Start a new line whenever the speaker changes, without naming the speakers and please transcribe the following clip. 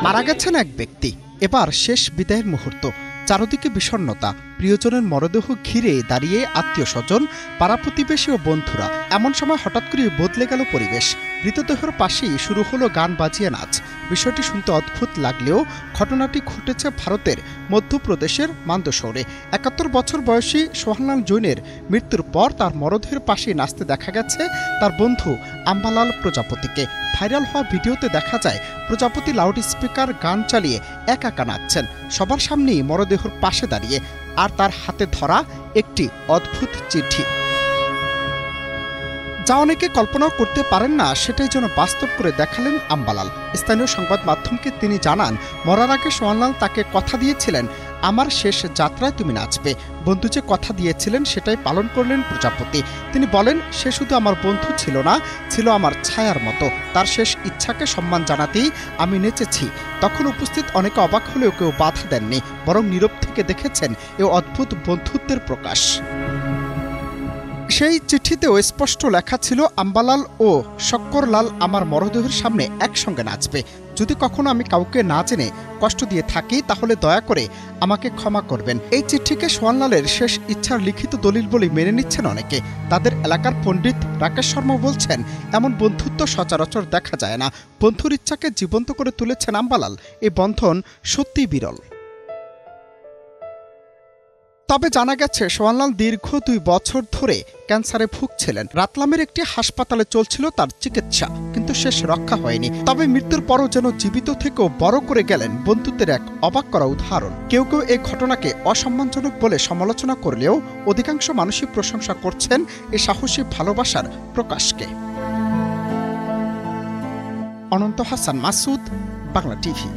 মারা গেছেন এক ব্যক্তি, এবার শেষ বিদায়ের মুহূর্ত। চারদিকে বিষণ্ণতা, প্রিয়জনের মরদেহ ঘিরে দাঁড়িয়ে আত্মীয় স্বজন, পাড়া প্রতিবেশী ও বন্ধুরা। এমন সময় হঠাৎ করে বদলে গেল পরিবেশ। মৃতদেহের পাশেই শুরু হলো গান বাজিয়ে নাচ। বিষয়টি শুনতে অদ্ভুত লাগলেও ঘটনাটি ঘটেছে ভারতের মধ্যপ্রদেশের মান্দসৌরে। ৭১ বছর বয়সী সোহানলাল জৈনের মৃত্যুর পর তার মরদেহের পাশেই নাচতে দেখা গেছে তার বন্ধু আম্বালাল প্রজাপতিকে। ভাইরাল হওয়া ভিডিওতে দেখা যায় প্রজাপতি লাউড স্পিকার গান চালিয়ে একা একা নাচছেন, সবার সামনেই মরদেহের পাশে দাঁড়িয়ে, আর তার হাতে ধরা একটি অদ্ভুত চিঠি। যা অনেকে কল্পনাও করতে পারেন না, সেটাই যেন বাস্তব করে দেখালেন আম্বালাল। স্থানীয় সংবাদ মাধ্যমকে তিনি জানান, মরার আগে সোহানলাল তাকে কথা দিয়েছিলেন, আমার শেষ যাত্রায় তুমি নাচবে। বন্ধু যে কথা দিয়েছিলেন সেটাই পালন করলেন প্রজাপতি। তিনি বলেন, সে শুধু আমার বন্ধু ছিল না, ছিল আমার ছায়ার মতো। তার শেষ ইচ্ছাকে সম্মান জানাতেই আমি নেচেছি। তখন উপস্থিত অনেকে অবাক হলেও কেউ বাধা দেননি, বরং নীরব থেকে দেখেছেন এ অদ্ভুত বন্ধুত্বের প্রকাশ। সেই চিঠিতেও স্পষ্ট লেখা ছিল, আম্বালাল ও শক্করলাল আমার মরদেহের সামনে একসঙ্গে নাচবে। যদি কখনো আমি কাউকে না জেনে কষ্ট দিয়ে থাকি তাহলে দয়া করে আমাকে ক্ষমা করবেন। এই চিঠিকে সোহানলালের শেষ ইচ্ছার লিখিত দলিল বলে মেনে নিচ্ছেন অনেকে। তাদের এলাকার পণ্ডিত রাকেশ শর্মা বলছেন, এমন বন্ধুত্ব সচরাচর দেখা যায় না। বন্ধুর ইচ্ছাকে জীবন্ত করে তুলেছেন আম্বালাল। এই বন্ধন সত্যিই বিরল। তবে জানা গেছে সোহানলাল দীর্ঘ ২ বছর ধরে ক্যান্সারে ভুগছিলেন। রাতলামের একটি হাসপাতালে চলছিল তার চিকিৎসা, কিন্তু শেষ রক্ষা হয়নি। তবে মৃত্যুর পরও যেন জীবিত থেকেও বড় করে গেলেন বন্ধুত্বের এক অবাক করা উদাহরণ। কেউ কেউ এই ঘটনাকে অসম্মানজনক বলে সমালোচনা করলেও অধিকাংশ মানুষই প্রশংসা করছেন এই সাহসী ভালোবাসার প্রকাশকে। অনন্ত হাসান মাসুদ, বাংলা টিভি।